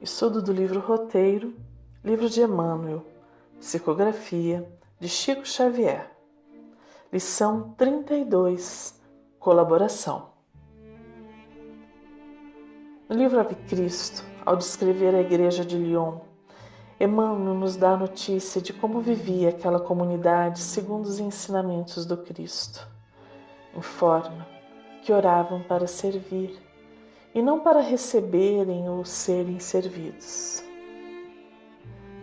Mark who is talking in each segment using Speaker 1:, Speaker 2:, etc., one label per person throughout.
Speaker 1: Estudo do livro Roteiro, livro de Emmanuel, psicografia de Chico Xavier. Lição 32, colaboração. No livro Ave Cristo, ao descrever a igreja de Lyon, Emmanuel nos dá a notícia de como vivia aquela comunidade segundo os ensinamentos do Cristo. Informa que oravam para servir e não para receberem ou serem servidos.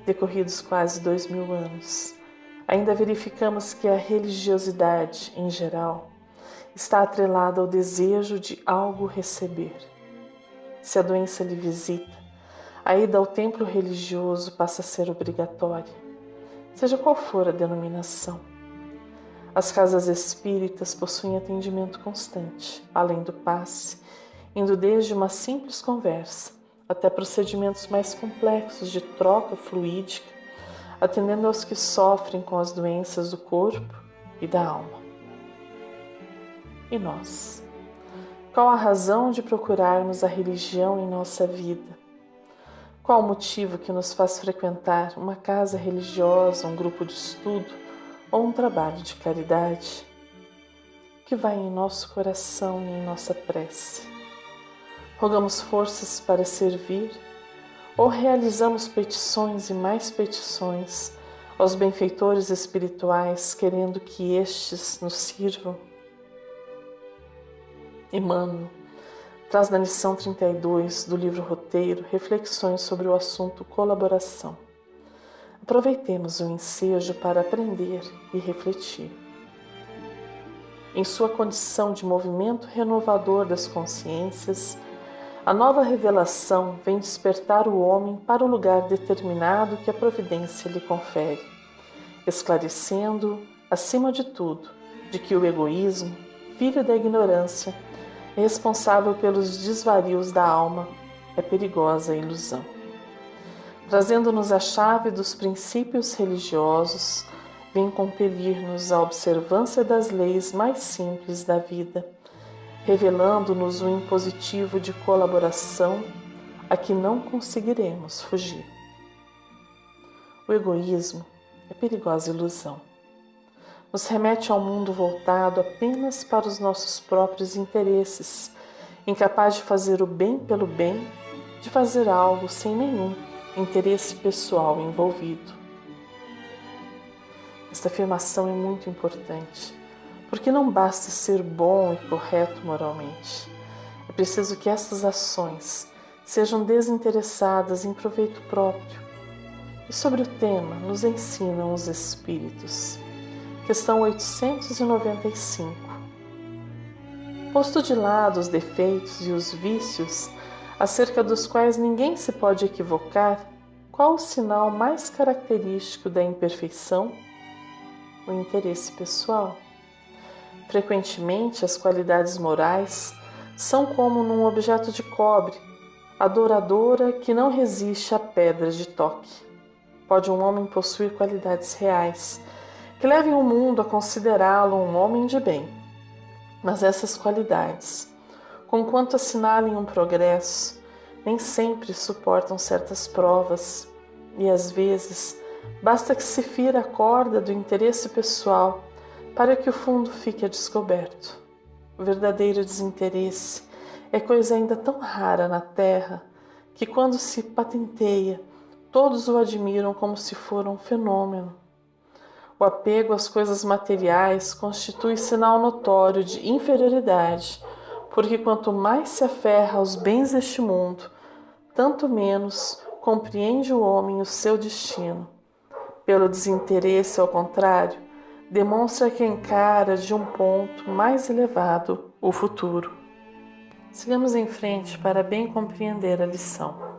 Speaker 1: Decorridos quase 2000 anos, ainda verificamos que a religiosidade, em geral, está atrelada ao desejo de algo receber. Se a doença lhe visita, a ida ao templo religioso passa a ser obrigatória, seja qual for a denominação. As casas espíritas possuem atendimento constante, além do passe, indo desde uma simples conversa até procedimentos mais complexos de troca fluídica, atendendo aos que sofrem com as doenças do corpo e da alma. E nós? Qual a razão de procurarmos a religião em nossa vida? Qual o motivo que nos faz frequentar uma casa religiosa, um grupo de estudo ou um trabalho de caridade? O que vai em nosso coração e em nossa prece? Rogamos forças para servir ou realizamos petições e mais petições aos benfeitores espirituais, querendo que estes nos sirvam? Emmanuel traz na lição 32 do livro Roteiro reflexões sobre o assunto colaboração. Aproveitemos o ensejo para aprender e refletir. Em sua condição de movimento renovador das consciências, a nova revelação vem despertar o homem para o lugar determinado que a providência lhe confere, esclarecendo, acima de tudo, de que o egoísmo, filho da ignorância, é responsável pelos desvarios da alma, é perigosa ilusão. Trazendo-nos a chave dos princípios religiosos, vem compelir-nos à observância das leis mais simples da vida, revelando-nos o impositivo de colaboração a que não conseguiremos fugir. O egoísmo é perigosa ilusão. Nos remete ao mundo voltado apenas para os nossos próprios interesses, incapaz de fazer o bem pelo bem, de fazer algo sem nenhum interesse pessoal envolvido. Esta afirmação é muito importante, porque não basta ser bom e correto moralmente. É preciso que essas ações sejam desinteressadas em proveito próprio. E sobre o tema nos ensinam os Espíritos. Questão 895. Posto de lado os defeitos e os vícios, acerca dos quais ninguém se pode equivocar, qual o sinal mais característico da imperfeição? O interesse pessoal. Frequentemente, as qualidades morais são como num objeto de cobre, adoradora que não resiste à pedra de toque. Pode um homem possuir qualidades reais, que levem o mundo a considerá-lo um homem de bem. Mas essas qualidades, conquanto assinalem um progresso, nem sempre suportam certas provas e, às vezes, basta que se fira a corda do interesse pessoal para que o fundo fique a descoberto. O verdadeiro desinteresse é coisa ainda tão rara na terra que, quando se patenteia, todos o admiram como se for um fenômeno. O apego às coisas materiais constitui sinal notório de inferioridade, porque quanto mais se aferra aos bens deste mundo, tanto menos compreende o homem o seu destino. Pelo desinteresse, ao contrário, demonstra que encara de um ponto mais elevado o futuro. Sigamos em frente para bem compreender a lição.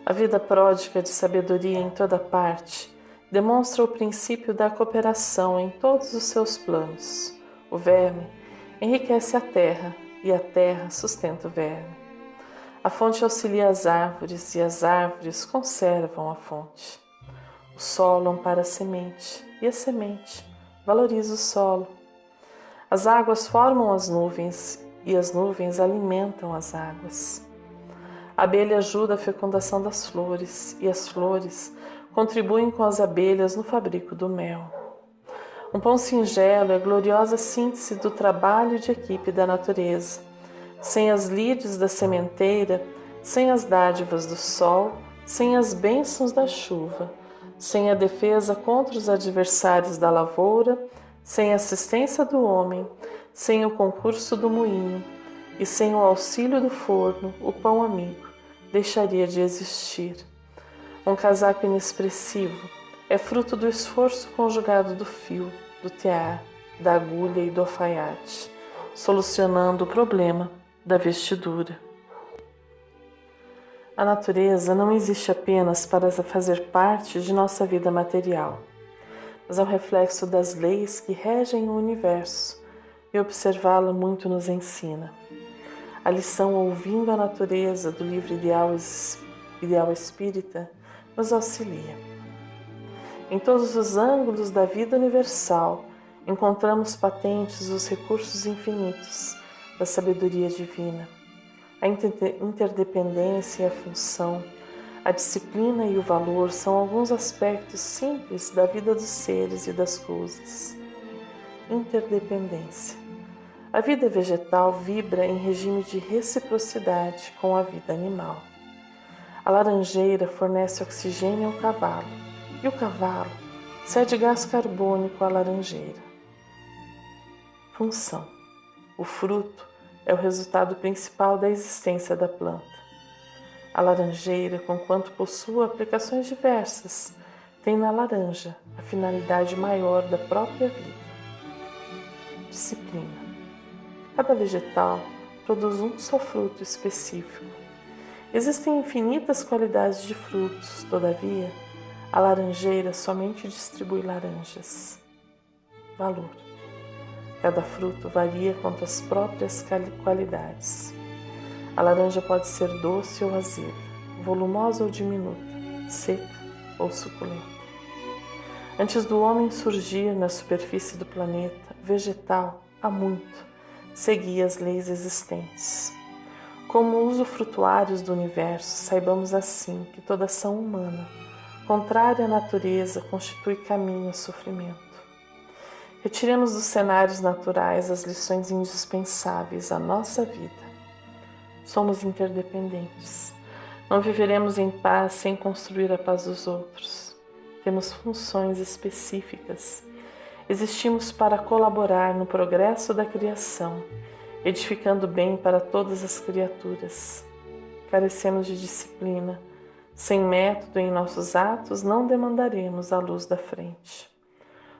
Speaker 1: A vida pródiga de sabedoria em toda parte demonstra o princípio da cooperação em todos os seus planos. O verme enriquece a terra e a terra sustenta o verme. A fonte auxilia as árvores e as árvores conservam a fonte. O solo ampara a semente e a semente valoriza o solo. As águas formam as nuvens e as nuvens alimentam as águas. A abelha ajuda a fecundação das flores e as flores contribuem com as abelhas no fabrico do mel. Um pão singelo é a gloriosa síntese do trabalho de equipe da natureza. Sem as lides da sementeira, sem as dádivas do sol, sem as bênçãos da chuva, sem a defesa contra os adversários da lavoura, sem a assistência do homem, sem o concurso do moinho e sem o auxílio do forno, o pão amigo deixaria de existir. Um casaco inexpressivo é fruto do esforço conjugado do fio, do tear, da agulha e do alfaiate, solucionando o problema da vestidura. A natureza não existe apenas para fazer parte de nossa vida material, mas é um reflexo das leis que regem o universo, e observá-la muito nos ensina. A lição Ouvindo a Natureza, do livro Ideal Espírita, nos auxilia. Em todos os ângulos da vida universal, encontramos patentes os recursos infinitos da sabedoria divina. A interdependência e a função, a disciplina e o valor são alguns aspectos simples da vida dos seres e das coisas. Interdependência. A vida vegetal vibra em regime de reciprocidade com a vida animal. A laranjeira fornece oxigênio ao cavalo e o cavalo cede gás carbônico à laranjeira. Função. O fruto é o resultado principal da existência da planta. A laranjeira, conquanto possua aplicações diversas, tem na laranja a finalidade maior da própria vida. Disciplina. Cada vegetal produz um só fruto específico. Existem infinitas qualidades de frutos, todavia, a laranjeira somente distribui laranjas. Valor. Cada fruto varia quanto às próprias qualidades. A laranja pode ser doce ou azeda, volumosa ou diminuta, seca ou suculenta. Antes do homem surgir na superfície do planeta, vegetal, há muito, seguia as leis existentes. Como usufrutuários do universo, saibamos assim que toda ação humana, contrária à natureza, constitui caminho a sofrimento. Retiremos dos cenários naturais as lições indispensáveis à nossa vida. Somos interdependentes. Não viveremos em paz sem construir a paz dos outros. Temos funções específicas. Existimos para colaborar no progresso da criação, edificando bem para todas as criaturas. Carecemos de disciplina. Sem método em nossos atos, não demandaremos a luz da frente.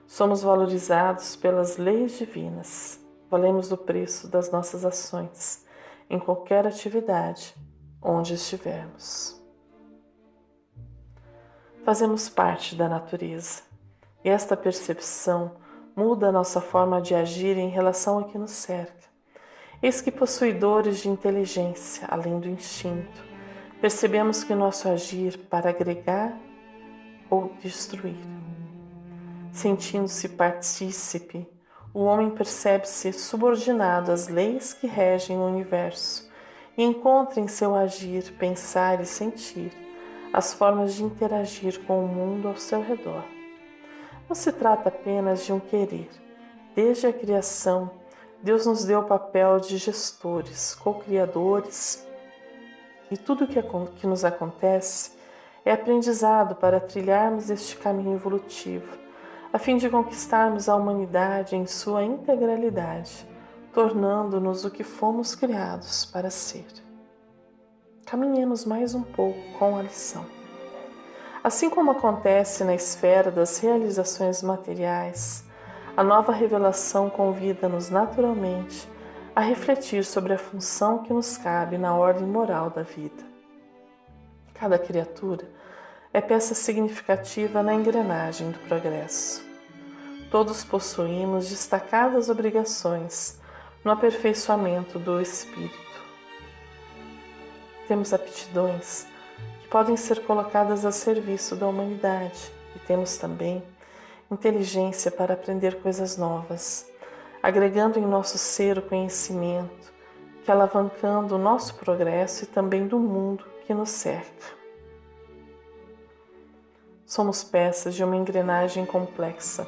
Speaker 1: Somos valorizados pelas leis divinas. Valemos o preço das nossas ações, em qualquer atividade, onde estivermos. Fazemos parte da natureza, e esta percepção muda a nossa forma de agir em relação ao que nos cerca. Eis que, possuidores de inteligência, além do instinto, percebemos que nosso agir para agregar ou destruir. Sentindo-se partícipe, o homem percebe-se subordinado às leis que regem o universo e encontra em seu agir, pensar e sentir as formas de interagir com o mundo ao seu redor. Não se trata apenas de um querer. Desde a criação, Deus nos deu o papel de gestores, co-criadores, e tudo que nos acontece é aprendizado para trilharmos este caminho evolutivo, a fim de conquistarmos a humanidade em sua integralidade, tornando-nos o que fomos criados para ser. Caminhemos mais um pouco com a lição. Assim como acontece na esfera das realizações materiais, a nova revelação convida-nos naturalmente a refletir sobre a função que nos cabe na ordem moral da vida. Cada criatura é peça significativa na engrenagem do progresso. Todos possuímos destacadas obrigações no aperfeiçoamento do espírito. Temos aptidões que podem ser colocadas a serviço da humanidade e temos também inteligência para aprender coisas novas, agregando em nosso ser o conhecimento que alavancando o nosso progresso e também do mundo que nos cerca. Somos peças de uma engrenagem complexa.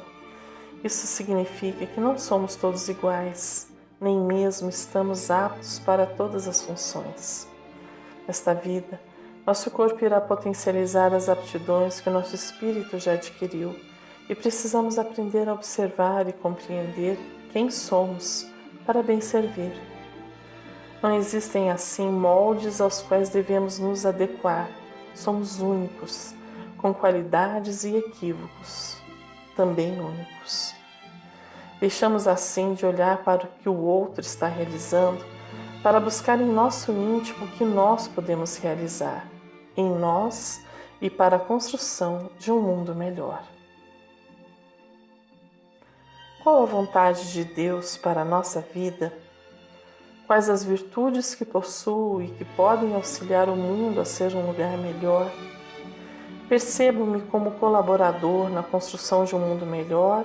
Speaker 1: Isso significa que não somos todos iguais, nem mesmo estamos aptos para todas as funções. Nesta vida, nosso corpo irá potencializar as aptidões que nosso espírito já adquiriu e precisamos aprender a observar e compreender quem somos para bem servir. Não existem assim moldes aos quais devemos nos adequar. Somos únicos, com qualidades e equívocos, também únicos. Deixamos assim de olhar para o que o outro está realizando, para buscar em nosso íntimo o que nós podemos realizar, em nós e para a construção de um mundo melhor. Qual a vontade de Deus para a nossa vida? Quais as virtudes que possuo e que podem auxiliar o mundo a ser um lugar melhor? Percebo-me como colaborador na construção de um mundo melhor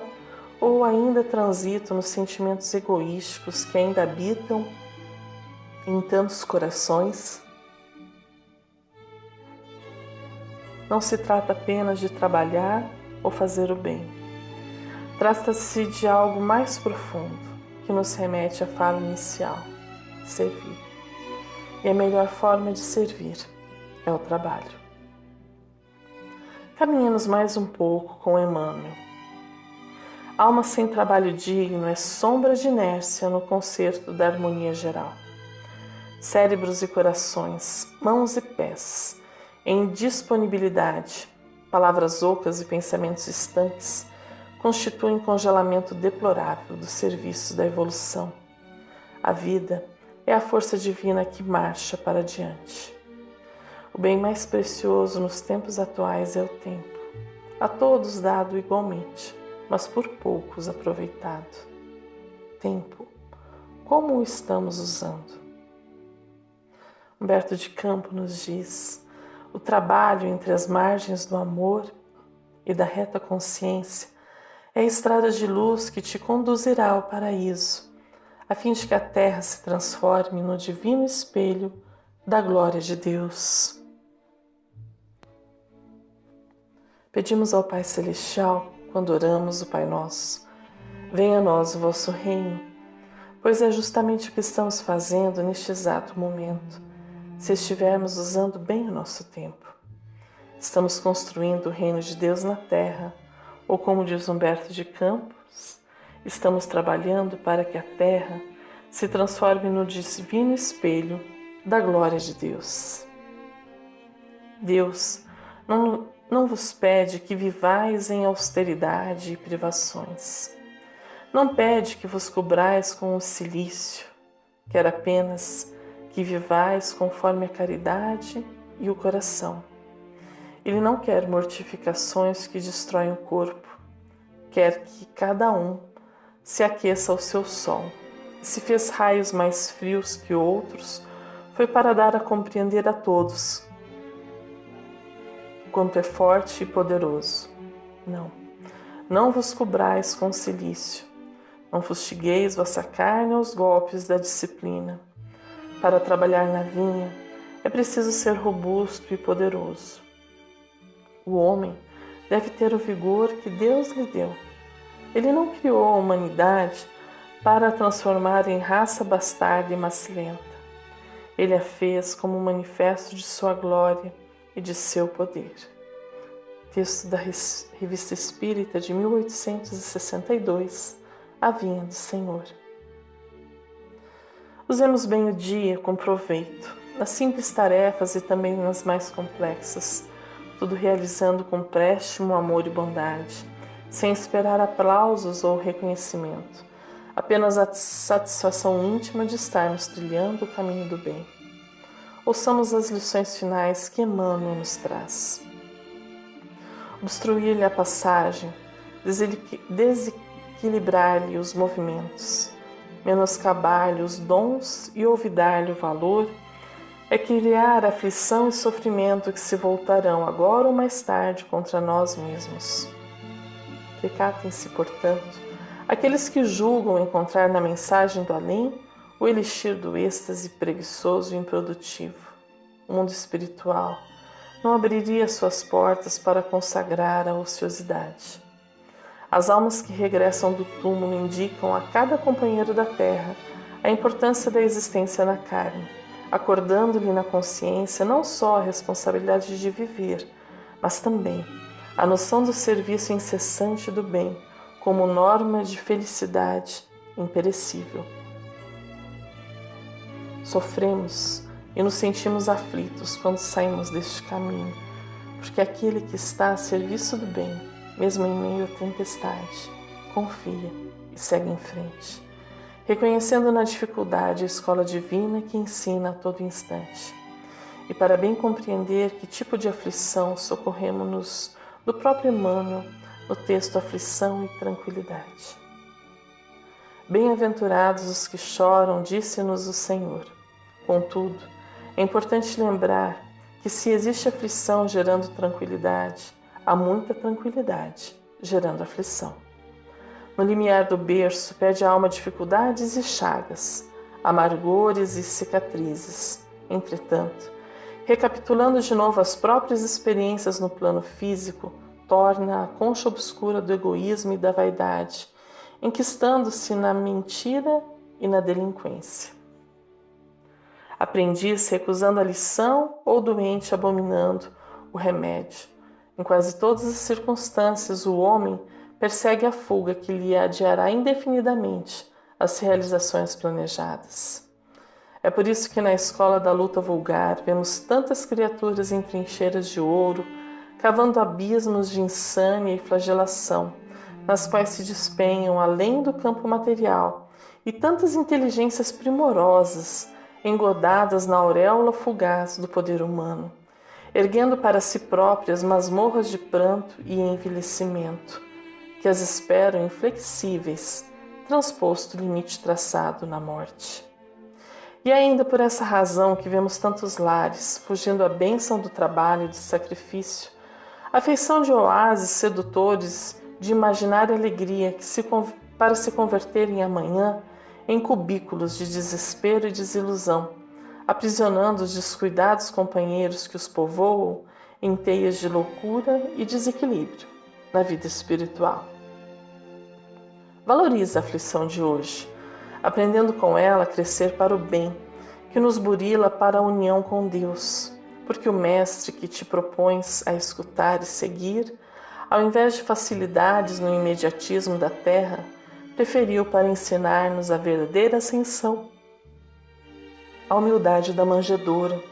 Speaker 1: ou ainda transito nos sentimentos egoísticos que ainda habitam em tantos corações? Não se trata apenas de trabalhar ou fazer o bem. Trata-se de algo mais profundo que nos remete à fala inicial, servir. E a melhor forma de servir é o trabalho. Caminhemos mais um pouco com Emmanuel. Alma sem trabalho digno é sombra de inércia no concerto da harmonia geral. Cérebros e corações, mãos e pés, em disponibilidade, palavras ocas e pensamentos estanques, constituem congelamento deplorável do serviço da evolução. A vida é a força divina que marcha para diante. O bem mais precioso nos tempos atuais é o tempo, a todos dado igualmente, mas por poucos aproveitado. Tempo, como o estamos usando? Humberto de Campos nos diz: o trabalho entre as margens do amor e da reta consciência é a estrada de luz que te conduzirá ao paraíso, a fim de que a terra se transforme no divino espelho da glória de Deus. Pedimos ao Pai Celestial, quando oramos o Pai Nosso: venha a nós o vosso reino, pois é justamente o que estamos fazendo neste exato momento, se estivermos usando bem o nosso tempo. Estamos construindo o reino de Deus na terra, ou como diz Humberto de Campos, estamos trabalhando para que a terra se transforme no divino espelho da glória de Deus. Deus não vos pede que vivais em austeridade e privações. Não pede que vos cobrais com o cilício, quer apenas que vivais conforme a caridade e o coração. Ele não quer mortificações que destroem o corpo, quer que cada um se aqueça ao seu sol. E se fez raios mais frios que outros, foi para dar a compreender a todos quanto é forte e poderoso. Não vos cobrais com cilício, não fustigueis vossa carne aos golpes da disciplina. Para trabalhar na vinha, é preciso ser robusto e poderoso. O homem deve ter o vigor que Deus lhe deu. Ele não criou a humanidade para a transformar em raça bastarda e macilenta. Ele a fez como um manifesto de sua glória e de seu poder. Texto da Revista Espírita de 1862, A Vinha do Senhor. Usemos bem o dia com proveito, nas simples tarefas e também nas mais complexas, tudo realizando com préstimo, amor e bondade, sem esperar aplausos ou reconhecimento, apenas a satisfação íntima de estarmos trilhando o caminho do bem. Ouçamos as lições finais que Emmanuel nos traz. Obstruir-lhe a passagem, desequilibrar-lhe os movimentos, menoscabar-lhe os dons e olvidar-lhe o valor, é criar aflição e sofrimento que se voltarão agora ou mais tarde contra nós mesmos. Recatem-se, portanto, aqueles que julgam encontrar na mensagem do além o elixir do êxtase preguiçoso e improdutivo. O mundo espiritual não abriria suas portas para consagrar a ociosidade. As almas que regressam do túmulo indicam a cada companheiro da terra a importância da existência na carne, acordando-lhe na consciência não só a responsabilidade de viver, mas também a noção do serviço incessante do bem como norma de felicidade imperecível. Sofremos e nos sentimos aflitos quando saímos deste caminho, porque aquele que está a serviço do bem, mesmo em meio à tempestade, confia e segue em frente, reconhecendo na dificuldade a escola divina que ensina a todo instante. E para bem compreender que tipo de aflição, socorremos-nos do próprio Emmanuel no texto Aflição e Tranquilidade. Bem-aventurados os que choram, disse-nos o Senhor. Contudo, é importante lembrar que se existe aflição gerando tranquilidade, há muita tranquilidade gerando aflição. No limiar do berço pede a alma dificuldades e chagas, amargores e cicatrizes. Entretanto, recapitulando de novo as próprias experiências no plano físico, torna a concha obscura do egoísmo e da vaidade, enquistando-se na mentira e na delinquência. Aprendiz recusando a lição ou doente abominando o remédio. Em quase todas as circunstâncias, o homem persegue a fuga que lhe adiará indefinidamente as realizações planejadas. É por isso que na escola da luta vulgar vemos tantas criaturas em trincheiras de ouro, cavando abismos de insânia e flagelação, nas quais se despenham além do campo material, e tantas inteligências primorosas, engodadas na auréola fugaz do poder humano, erguendo para si próprias masmorras de pranto e envelhecimento, que as esperam inflexíveis, transposto o limite traçado na morte. E ainda por essa razão que vemos tantos lares, fugindo à bênção do trabalho e do sacrifício, a feição de oásis sedutores de imaginária alegria para se converterem amanhã em cubículos de desespero e desilusão, aprisionando os descuidados companheiros que os povoam em teias de loucura e desequilíbrio na vida espiritual. Valorize a aflição de hoje, aprendendo com ela a crescer para o bem, que nos burila para a união com Deus, porque o Mestre que te propões a escutar e seguir, ao invés de facilidades no imediatismo da terra, preferiu para ensinar-nos a verdadeira ascensão, a humildade da manjedoura,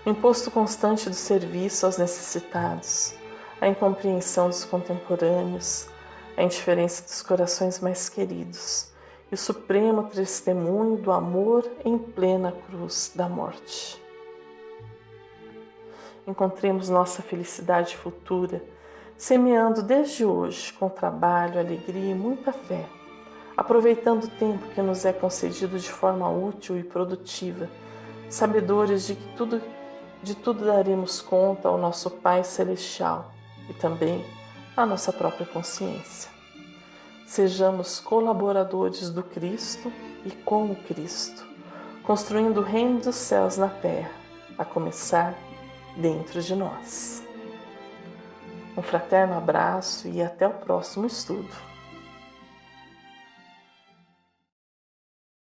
Speaker 1: o imposto constante do serviço aos necessitados, a incompreensão dos contemporâneos, a indiferença dos corações mais queridos e o supremo testemunho do amor em plena cruz da morte. Encontremos nossa felicidade futura, semeando desde hoje com trabalho, alegria e muita fé, aproveitando o tempo que nos é concedido de forma útil e produtiva, sabedores de que de tudo daremos conta ao nosso Pai Celestial e também à nossa própria consciência. Sejamos colaboradores do Cristo e com o Cristo, construindo o reino dos céus na terra, a começar dentro de nós. Um fraterno abraço e até o próximo estudo.